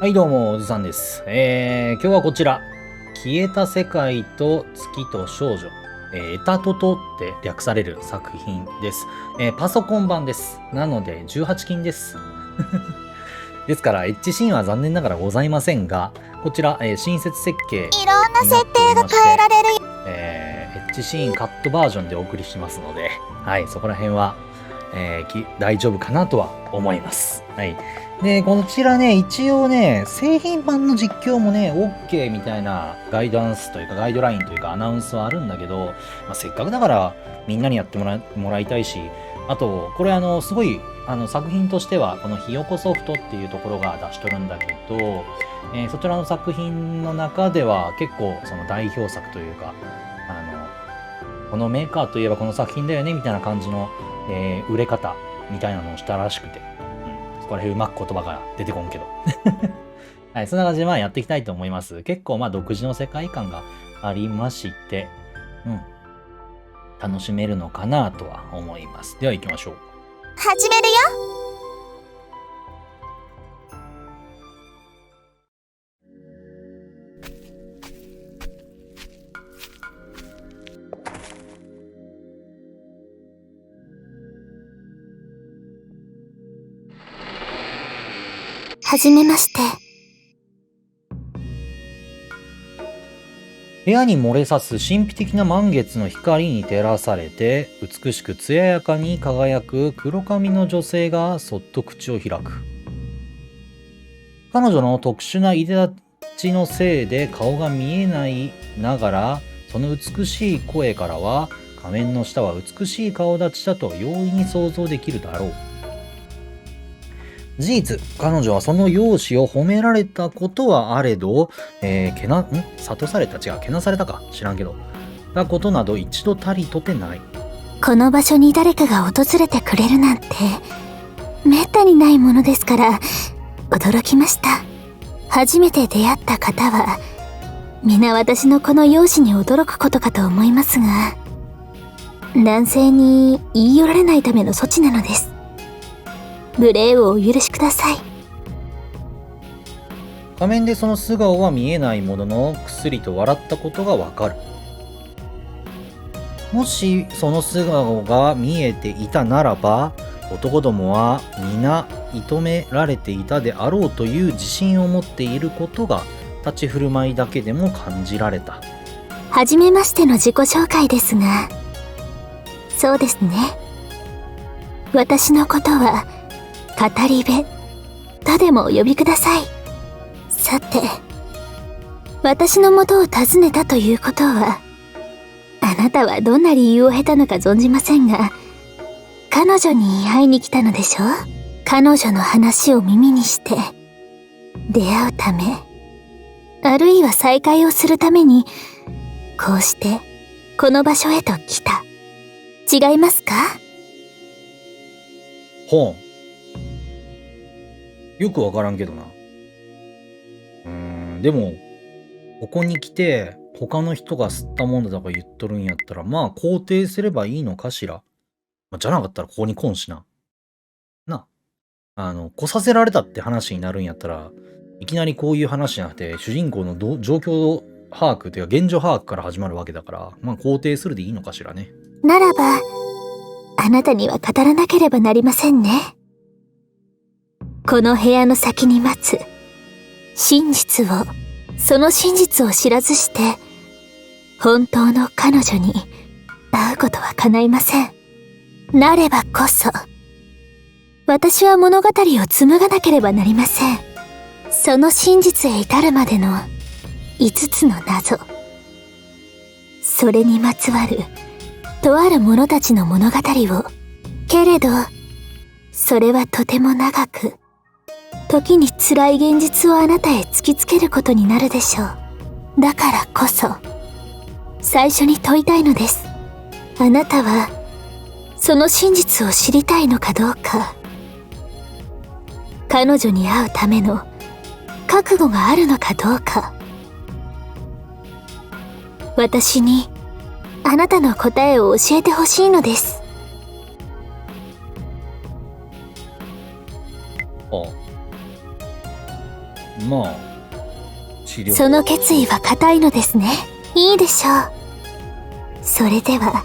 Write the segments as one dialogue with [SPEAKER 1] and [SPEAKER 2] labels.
[SPEAKER 1] はいどうも、おじさんです。今日はこちら、消えた世界と月と少女、エタトトって略される作品です。パソコン版です。なので、18禁です。ですから、エッジシーンは残念ながらございませんが、こちら、親切設計
[SPEAKER 2] いろんな設定が変えられるよ。
[SPEAKER 1] エッジシーンカットバージョンでお送りしますので、はい、そこら辺は、大丈夫かなとは思います。はい。で、こちらね、一応ね、製品版の実況もね、OK みたいなガイダンスというか、ガイドラインというか、アナウンスはあるんだけど、せっかくだからみんなにやってもらいたいし、あと、これすごい、作品としては、このひよこソフトっていうところが出しとるんだけど、そちらの作品の中では結構その代表作というか、このメーカーといえばこの作品だよねみたいな感じの、売れ方みたいなのをしたらしくて、そこら辺うまく言葉が出てこんけど。はい、そんな感じでやっていきたいと思います。結構独自の世界観がありまして、楽しめるのかなとは思います。では行きましょう。
[SPEAKER 2] 始めるよ。はじめまして。
[SPEAKER 1] 部屋に漏れさす神秘的な満月の光に照らされて、美しく艶やかに輝く黒髪の女性がそっと口を開く。彼女の特殊ないでたちのせいで顔が見えないながら、その美しい声からは、仮面の下は美しい顔立ちだと容易に想像できるだろう。事実、彼女はその容姿を褒められたことはあれど、諭されたけなされたか知らんけど、たことなど一度たりとてない。
[SPEAKER 2] この場所に誰かが訪れてくれるなんて、めったにないものですから、驚きました。初めて出会った方は、皆私のこの容姿に驚くことかと思いますが、男性に言い寄られないための措置なのです。無礼をお許しください。
[SPEAKER 1] 画面でその素顔は見えないものの、くすりと笑ったことがわかる。もしその素顔が見えていたならば、男どもは皆射められていたであろうという自信を持っていることが、立ち振る舞いだけでも感じられた。
[SPEAKER 2] はじめましての自己紹介ですが、そうですね。私のことは、語り部とでもお呼びください。さて、私の元を訪ねたということは、あなたはどんな理由を経たのか存じませんが、彼女に会いに来たのでしょう？彼女の話を耳にして、出会うため、あるいは再会をするために、こうして、この場所へと来た。違いますか？
[SPEAKER 1] ほん。よくわからんけどな。でも、ここに来て、他の人が吸ったもんだとか言っとるんやったら、肯定すればいいのかしら。じゃなかったらここに来んしな。来させられたって話になるんやったら、いきなりこういう話じゃなくて、主人公の状況把握というか現状把握から始まるわけだから、肯定するでいいのかしらね。
[SPEAKER 2] ならば、あなたには語らなければなりませんね。この部屋の先に待つ真実を、その真実を知らずして、本当の彼女に会うことは叶いません。なればこそ、私は物語を紡がなければなりません。その真実へ至るまでの5つの謎。それにまつわる、とある者たちの物語を、けれど、それはとても長く、時に辛い現実をあなたへ突きつけることになるでしょう。だからこそ、最初に問いたいのです。あなたは、その真実を知りたいのかどうか。彼女に会うための覚悟があるのかどうか。私に、あなたの答えを教えてほしいのです。
[SPEAKER 1] まあ治療。
[SPEAKER 2] その決意は固いのですね。いいでしょう。それでは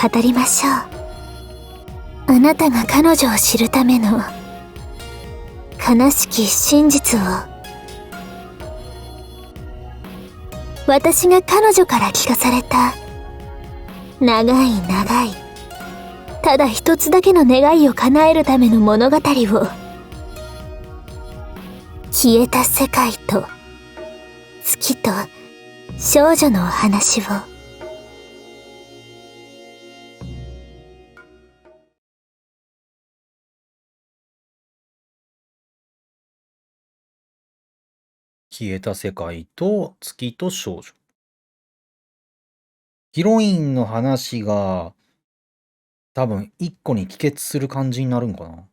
[SPEAKER 2] 語りましょう。あなたが彼女を知るための悲しき真実を、私が彼女から聞かされた長い長い、ただ一つだけの願いを叶えるための物語を、消えた世界と月と少女のお話を。
[SPEAKER 1] 消えた世界と月と少女。ヒロインの話が多分一個に帰結する感じになるんかな。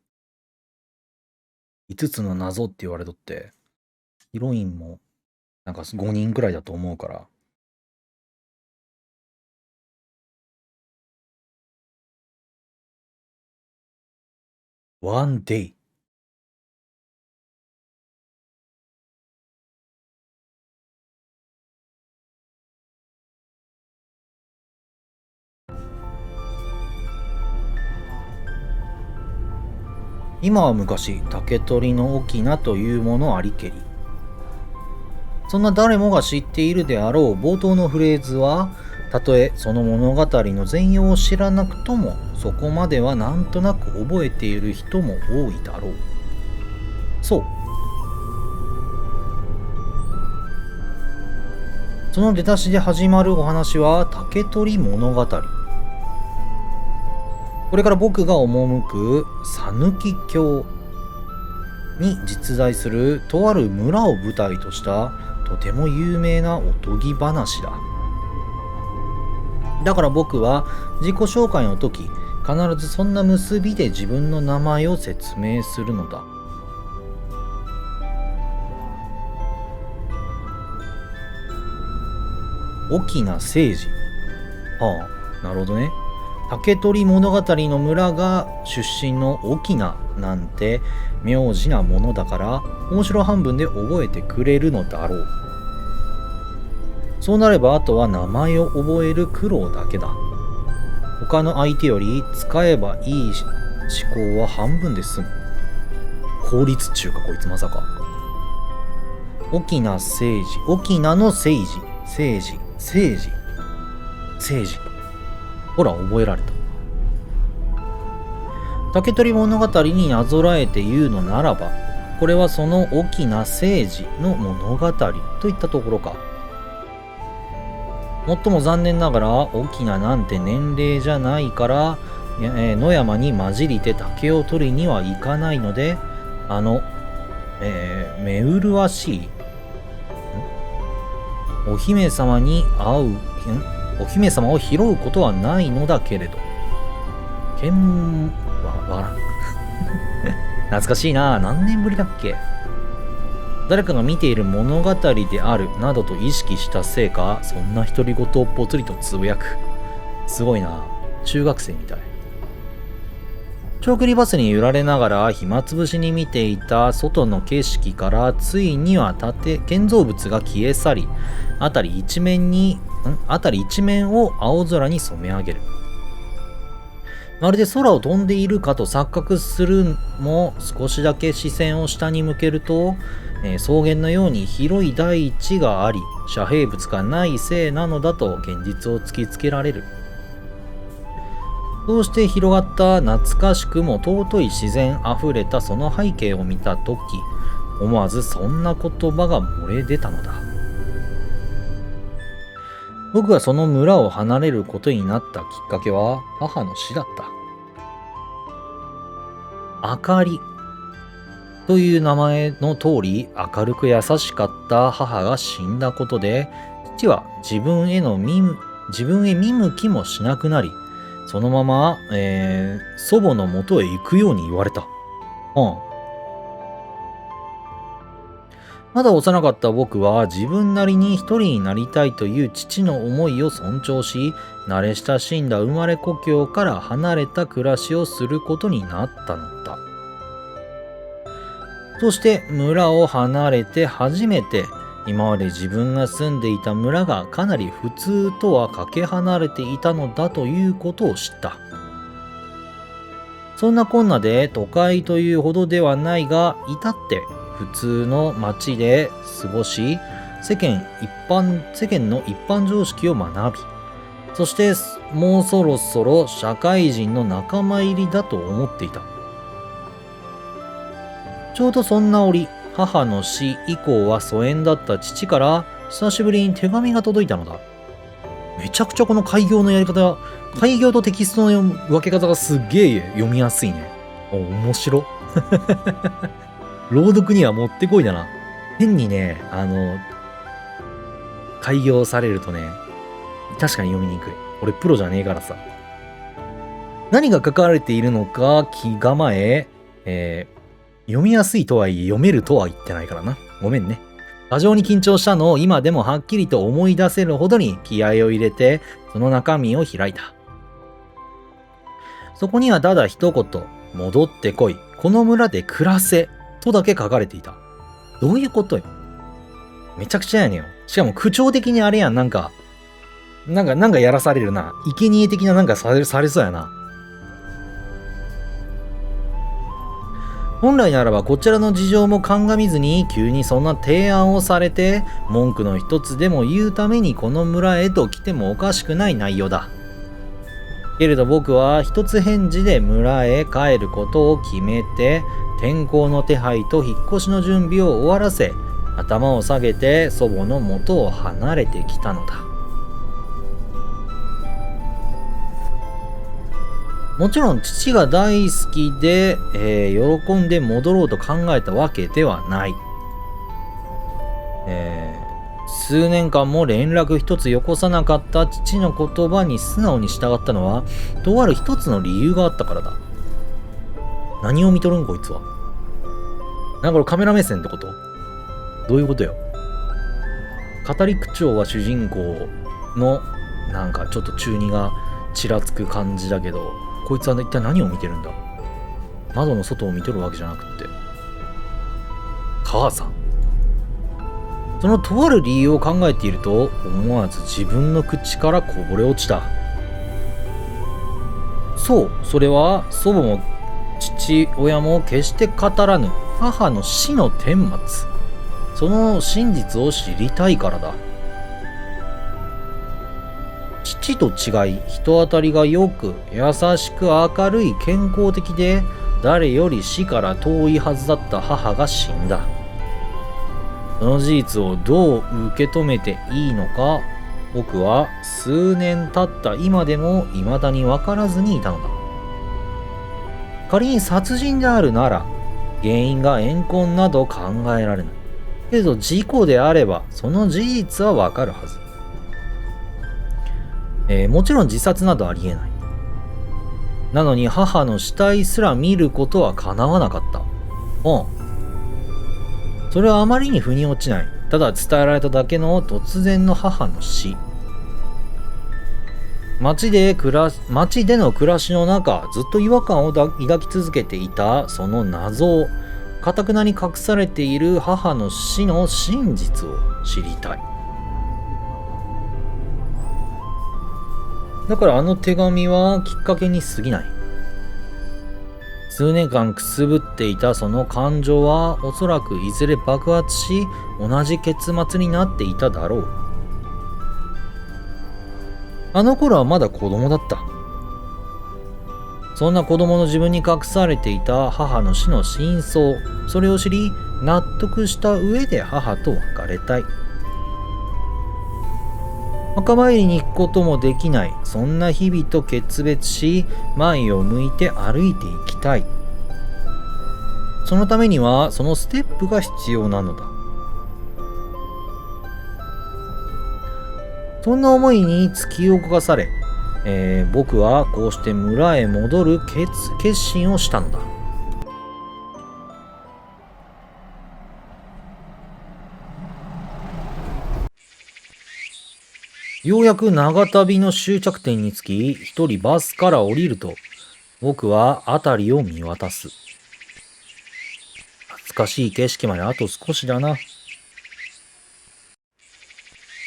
[SPEAKER 1] 5つの謎って言われとって、ヒロインもなんか5人くらいだと思うから。One day。今は昔、竹取の翁というものありけり。そんな誰もが知っているであろう冒頭のフレーズは、たとえその物語の全容を知らなくとも、そこまではなんとなく覚えている人も多いだろう。そう。その出だしで始まるお話は竹取物語。これから僕が赴く讃岐峡に実在するとある村を舞台としたとても有名なおとぎ話だ。だから僕は自己紹介の時、必ずそんな結びで自分の名前を説明するのだ。翁誠司。はあ、なるほどね。竹取物語の村が出身の翁なんて名字なものだから、面白半分で覚えてくれるのだろう。そうなればあとは名前を覚える苦労だけだ。他の相手より使えばいい思考は半分で済む。効率中かこいつまさか。翁誠司、翁の誠司、誠司、誠司、誠司。ほら覚えられた。竹取物語になぞらえて言うのならば、これはその翁誠司の物語といったところか。もっとも残念ながら翁なんて年齢じゃないから、野山に混じりて竹を取りには行かないので、目麗しいお姫様に会うお姫様を拾うことはないのだけれど、わからん懐かしいな。何年ぶりだっけ。誰かが見ている物語であるなどと意識したせいか、そんな独り言をぽつりとつぶやく。すごいな。中学生みたい。長距離バスに揺られながら暇つぶしに見ていた外の景色から、ついには建造物が消え去り、辺り一面を青空に染め上げる。まるで空を飛んでいるかと錯覚するも、少しだけ視線を下に向けると、草原のように広い大地があり、遮蔽物がないせいなのだと現実を突きつけられる。そうして広がった懐かしくも尊い自然あふれたその背景を見たとき、思わずそんな言葉が漏れ出たのだ。僕がその村を離れることになったきっかけは母の死だった。あかりという名前の通り、明るく優しかった母が死んだことで、父は自分へ見向きもしなくなり、そのまま、祖母の元へ行くように言われた。まだ幼かった僕は自分なりに一人になりたいという父の思いを尊重し、慣れ親しんだ生まれ故郷から離れた暮らしをすることになったのだ。そして村を離れて初めて今まで自分が住んでいた村がかなり普通とはかけ離れていたのだということを知った。そんなこんなで都会というほどではないが、至って普通の町で過ごし、世間の一般常識を学び、そしてもうそろそろ社会人の仲間入りだと思っていた。ちょうどそんな折、母の死以降は疎遠だった父から久しぶりに手紙が届いたのだ。めちゃくちゃこの開業のやり方、開業とテキストの分け方がすっげえ読みやすいね。面白。朗読にはもってこいだな。変にね、開業されるとね、確かに読みにくい。俺プロじゃねえからさ。何が書かれているのか気構え、読みやすいとはいえ読めるとは言ってないからな。ごめんね。過剰に緊張したのを今でもはっきりと思い出せるほどに気合を入れてその中身を開いた。そこにはただ一言、戻ってこい、この村で暮らせとだけ書かれていた。どういうことよ。めちゃくちゃやねんよ。しかも口調的にあれやん、なんかやらされるな。生贄的ななんかされそうやな。本来ならばこちらの事情も鑑みずに急にそんな提案をされて文句の一つでも言うためにこの村へと来てもおかしくない内容だ。けれど僕は一つ返事で村へ帰ることを決めて天候の手配と引っ越しの準備を終わらせ頭を下げて祖母の元を離れてきたのだ。もちろん父が大好きで、喜んで戻ろうと考えたわけではない。数年間も連絡一つよこさなかった父の言葉に素直に従ったのは、とある一つの理由があったからだ。何を見とるんこいつは。なんかこれカメラ目線ってこと？どういうことよ。語り口調は主人公のなんかちょっと中二がちらつく感じだけど、こいつは一体何を見てるんだ？窓の外を見とるわけじゃなくって。母さん。そのとある理由を考えていると、思わず自分の口からこぼれ落ちた。そう、それは祖母も父親も決して語らぬ母の死の顛末。その真実を知りたいからだ。父と違い、人当たりが良く、優しく明るい健康的で、誰より死から遠いはずだった母が死んだ。その事実をどう受け止めていいのか、僕は数年経った今でも未だに分からずにいたのだ。仮に殺人であるなら、原因が怨恨など考えられない。けれど事故であれば、その事実は分かるはず。もちろん自殺などありえない。なのに母の死体すら見ることは叶わなかった。それはあまりに腑に落ちない。ただ伝えられただけの突然の母の死。町での暮らしの中、ずっと違和感を抱き続けていたその謎を、頑なに隠されている母の死の真実を知りたい。だからあの手紙はきっかけに過ぎない。数年間くすぶっていたその感情はおそらくいずれ爆発し、同じ結末になっていただろう。あの頃はまだ子供だった。そんな子供の自分に隠されていた母の死の真相、それを知り納得した上で母と別れたい。墓参りに行くこともできない、そんな日々と決別し、前を向いて歩いていきたい。そのためにはそのステップが必要なのだ。そんな思いに突き動かされ、僕はこうして村へ戻る決心をしたのだ。ようやく長旅の終着点に着き、一人バスから降りると、僕は辺りを見渡す。懐かしい景色まであと少しだな。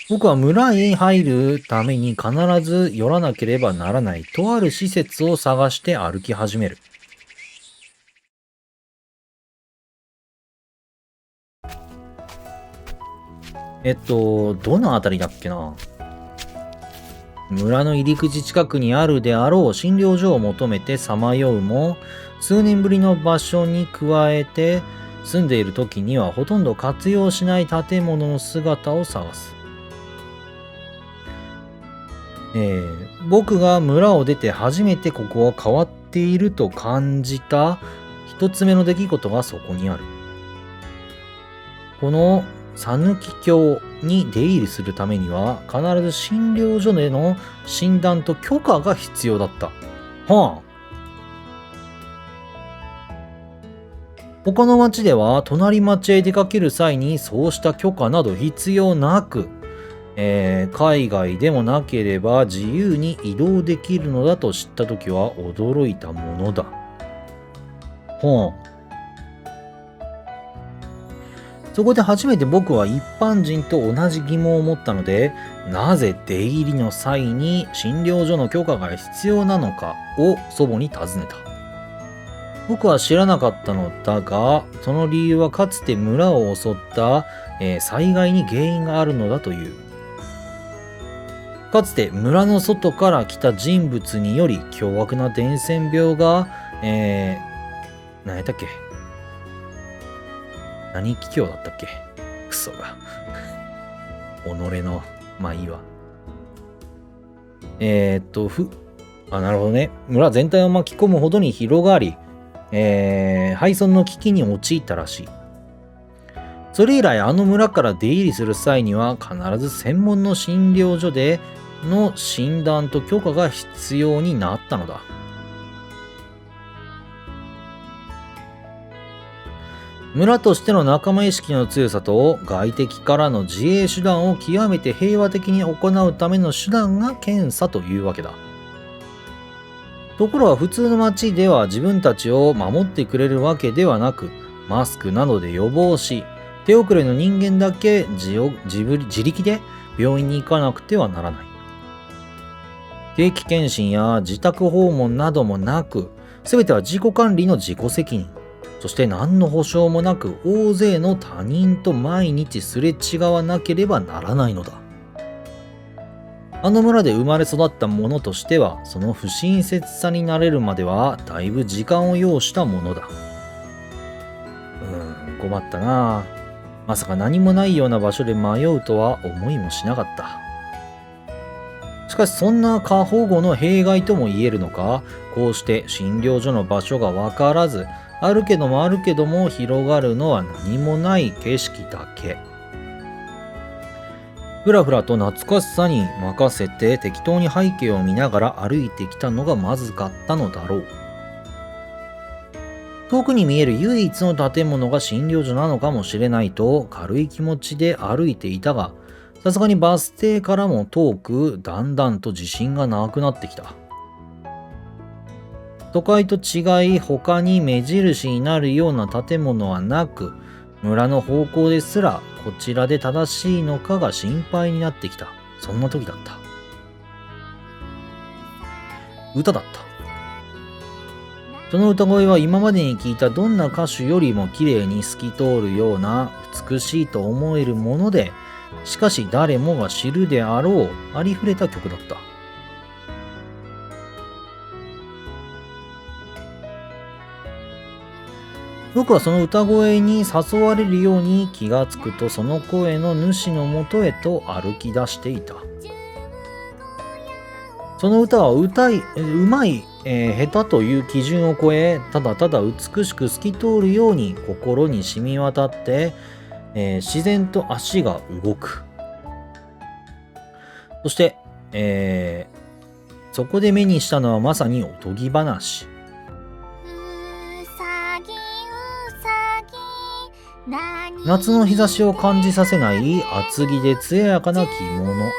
[SPEAKER 1] 僕は村へ入るために必ず寄らなければならないとある施設を探して歩き始める。どのあたりだっけな。村の入り口近くにあるであろう診療所を求めてさまようも、数年ぶりの場所に加えて、住んでいる時にはほとんど活用しない建物の姿を探す。僕が村を出て初めてここは変わっていると感じた一つ目の出来事がそこにある。この讃岐峡に出入りするためには必ず診療所での診断と許可が必要だった。はあ。他の町では隣町へ出かける際にそうした許可など必要なく、海外でもなければ自由に移動できるのだと知ったときは驚いたものだ。そこで初めて僕は一般人と同じ疑問を持ったので、なぜ出入りの際に診療所の許可が必要なのかを祖母に尋ねた。僕は知らなかったのだが、その理由はかつて村を襲った、災害に原因があるのだという。かつて村の外から来た人物により凶悪な伝染病が、何やったっけ、何気境だったっけ、クソが己の、まあいいわ。なるほどね。村全体を巻き込むほどに広がり、廃村の危機に陥ったらしい。それ以来あの村から出入りする際には必ず専門の診療所での診断と許可が必要になったのだ。村としての仲間意識の強さと外敵からの自衛手段を極めて平和的に行うための手段が検査というわけだ。ところが普通の町では自分たちを守ってくれるわけではなく、マスクなどで予防し、手遅れの人間だけ自力で病院に行かなくてはならない。定期検診や自宅訪問などもなく、すべては自己管理の自己責任。そして何の保証もなく大勢の他人と毎日すれ違わなければならないのだ。あの村で生まれ育った者としては、その不親切さになれるまではだいぶ時間を要したものだ。困ったな。まさか何もないような場所で迷うとは思いもしなかった。しかしそんな過保護の弊害とも言えるのか、こうして診療所の場所がわからず、あるけども広がるのは何もない景色だけ。ふらふらと懐かしさに任せて適当に背景を見ながら歩いてきたのがまずかったのだろう。遠くに見える唯一の建物が診療所なのかもしれないと軽い気持ちで歩いていたが、さすがにバス停からも遠く、だんだんと自信がなくなってきた。都会と違い他に目印になるような建物はなく、村の方向ですらこちらで正しいのかが心配になってきた。そんな時だった。歌だった。その歌声は今までに聞いたどんな歌手よりも綺麗に透き通るような美しいと思えるもので、しかし誰もが知るであろうありふれた曲だった。僕はその歌声に誘われるように気がつくと、その声の主のもとへと歩き出していた。その歌はうまい、下手という基準を超え、ただただ美しく透き通るように心に染み渡って、自然と足が動く。そして、そこで目にしたのはまさにおとぎ話。夏の日差しを感じさせない厚着で艶やかな着物。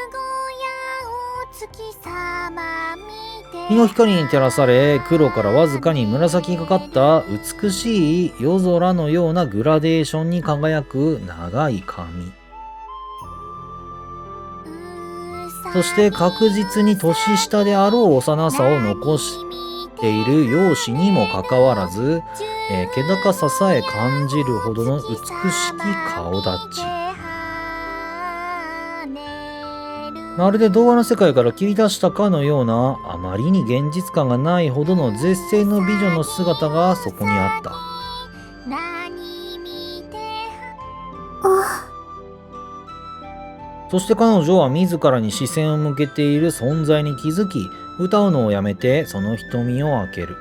[SPEAKER 1] 日の光に照らされ、黒からわずかに紫がかった美しい夜空のようなグラデーションに輝く長い髪。そして確実に年下であろう幼さを残している容姿にもかかわらず、気高ささえ感じるほどの美しき顔立ち。まるで童話の世界から切り出したかのような、あまりに現実感がないほどの絶世の美女の姿がそこにあった。そして彼女は自らに視線を向けている存在に気づき、歌うのをやめてその瞳を開ける。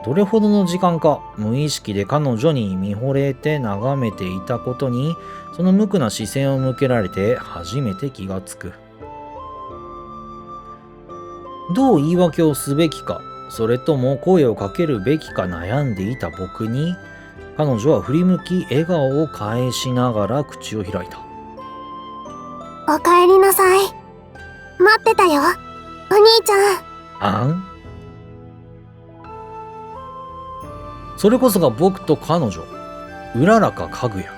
[SPEAKER 1] どれほどの時間か無意識で彼女に見惚れて眺めていたことに、その無垢な視線を向けられて初めて気がつく。どう言い訳をすべきか、それとも声をかけるべきか悩んでいた僕に、彼女は振り向き笑顔を返しながら口を開いた。
[SPEAKER 2] おかえりなさい。待ってたよ、お兄ちゃん。
[SPEAKER 1] あん？それこそが僕と彼女、うららかかぐや。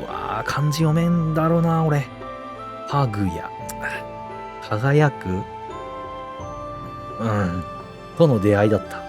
[SPEAKER 1] うわあ、漢字読めんだろうな、俺。かぐや。輝くとの出会いだった。